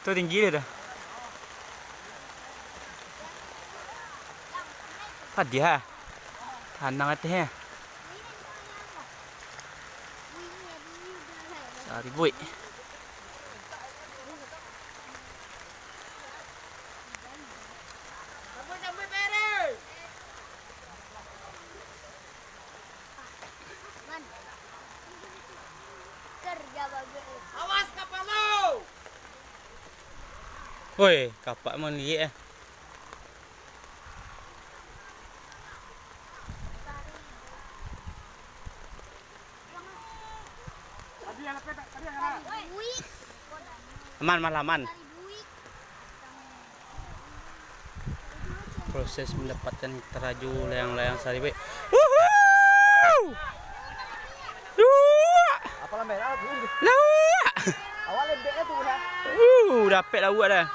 Tuh tinggi dia dah. Dia. Tanang atasnya. Sari boy. Awas kapal lo. Woi, kapak mau lihat. Aman. Proses mendapatkan teraju layang-layang sari boy. Apa lambat? Lawak. Awal lembeknya tuh dah. Dapat lawak dah.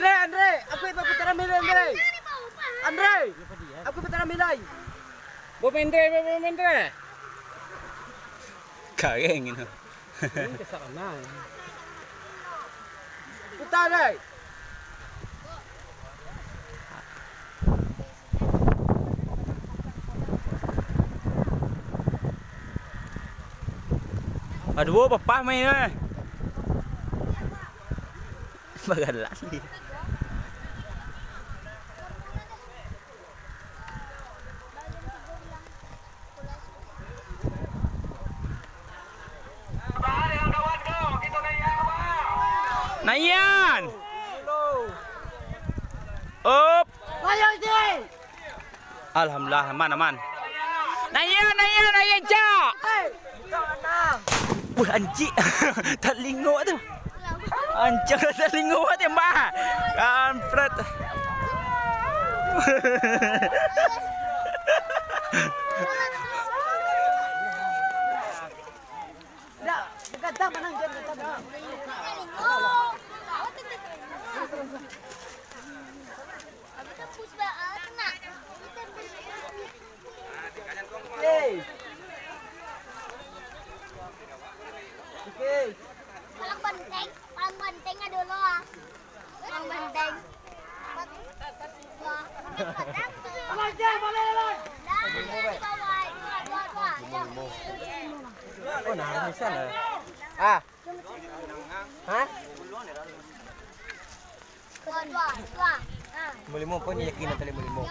Andre, aku itu putera milai Andre, aku putera milai. Bawa mendre. Kageng ini. Ini kesana. Putera. Aduh, bapak main eh. Bagalan dia. Nayan. Up. Alhamdulillah aman. Nayan, Cak. Wih, anjing. Tak lingok tu. Anjing tak lingok tu, Mbak. Kampret. Dah, kata menang je kata. Hey. Okay. Paling pentingnya dulu ah. Paling penting. Oh, nah, bisa lah. Ah. Hah? Dua. Mulimo pun yakin nanti mulimo.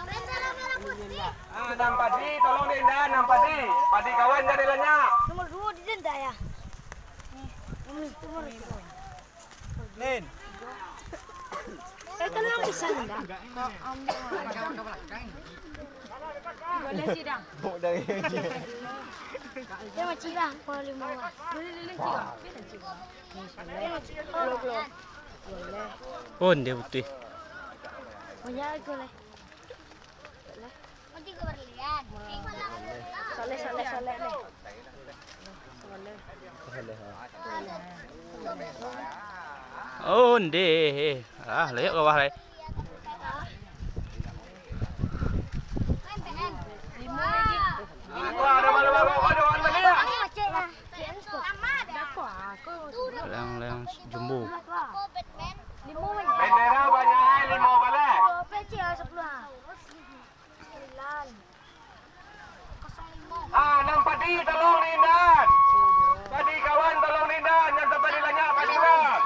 Nampak di, tolong diindah, nampak di. Padi kawan dari banyak. Nomor 2 di denda ya. Nen. Tenang di sana. Boleh sidang. Bok dari. Dia macam lah, kalau 5 orang. Boleh. Pun dia putih. Banyak aku lah. Nanti kau berlian. Soleh ni. Oh, ndeh. Lihat ke bawah lai. Wah, ada malu-malu banyak. Layang-layang jumbo. Bendera banyak, 5 balik. Nampak di, tolong diindah. Padi kawan, tolong diindah. Yang sampai di banyak, padi kawan.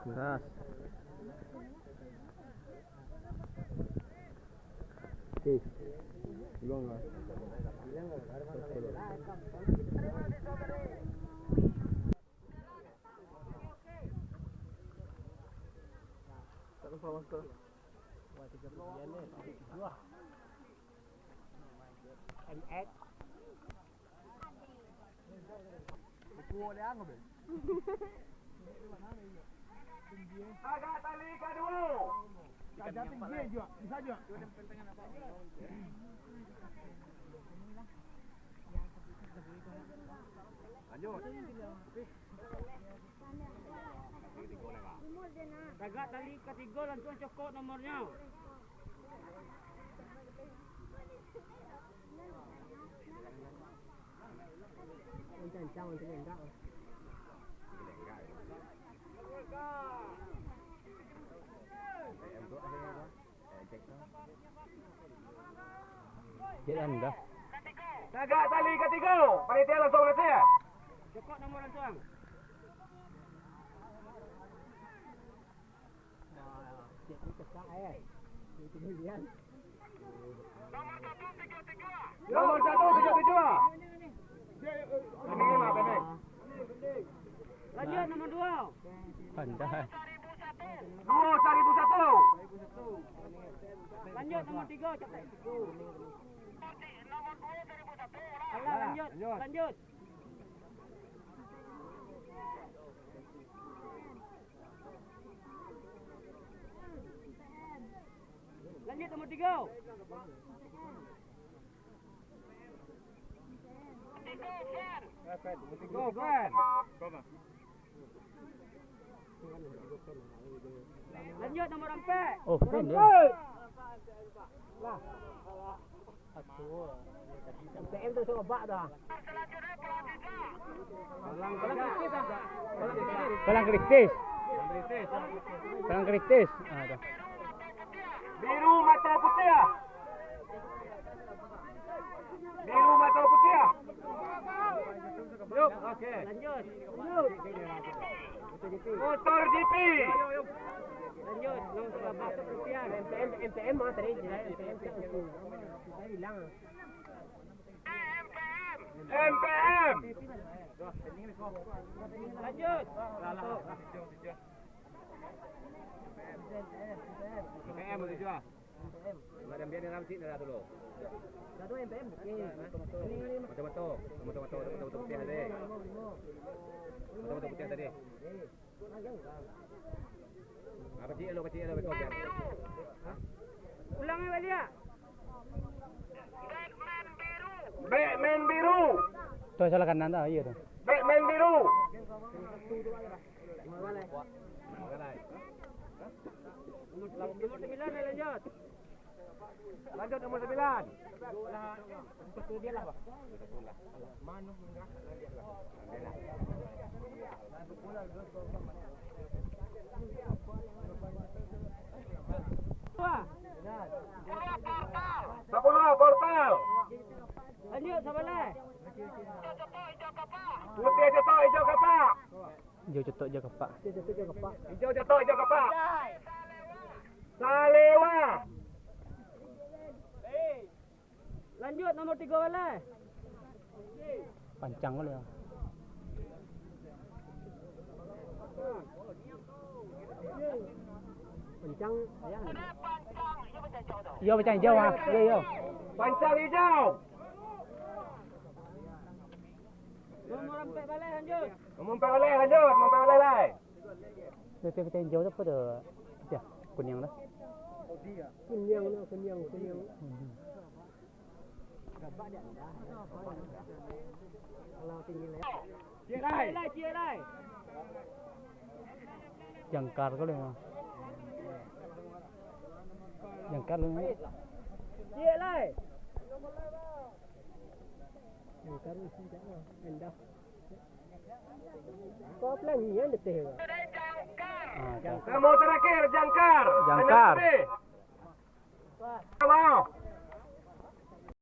Keras. Okey. Belum lah. Agak tali kedua. Ada tinggi juga, bisa juga. Tagak tali ketiga langsung cokok nomornya. Tagak tali ketiga. Panitia langsung nanti. Cokok nomor langsung. Nomor 137. Ini mah benar. Lanjut nomor 2. Pandai. 2.001. Lanjut nomor 3 cepat. Alah lanjut. Lanjut. Lanjut nomor 3. Go, Fan. Lanjut nomor 4. Oh, keren dia. MPM tu suruh bak dah. Palang kritis. Palang kritis. Ah, dah. Biru mata putih. Biru mata putih. Yuk, okey. Lanjut. Motor GP. Lanjut nomor 14 perhentian. MPM mah tadi jelas MPM tu hilang. MPM. Lanjut. MPM boleh jual. Madam biar dia ramcik dah dulu. Satu MPM okey. Betul-betul putih tadi. Betul-betul putih tadi. Apa cik lo betul kan? Ulang balik dia. Batman biru. Tu salah kanan dah, iya tu. Batman biru. Nomor 9 lanjut. Lanjut nomor 9. Betul dia lah. Dua. 10 portal. Lanjut sabalah. Putih cetok hijau kapak. Jauh cetok je kapak. Hijau cetok hijau kapak. Salewa. Lanjut nomor 3 balah. Pancang boleh. Kencang ayang. Yo pancang hijau ah. Yo. Pancang hijau. Nomor 4 balah lanjut. Memumpai oleh lanjut. Memumpai oleh lai. Dia pancang hijau tu pada ya, kuning dah. Kunyang. Kalau tinggi lah. Cik lai. Cik lai. Jangkar kau mah. Jangkar lu. Cik lai. Jangkar ni jangan rendah. Kau pelangian detik. Ah, Nomor terakhir jangkar. Jangkar. Mau.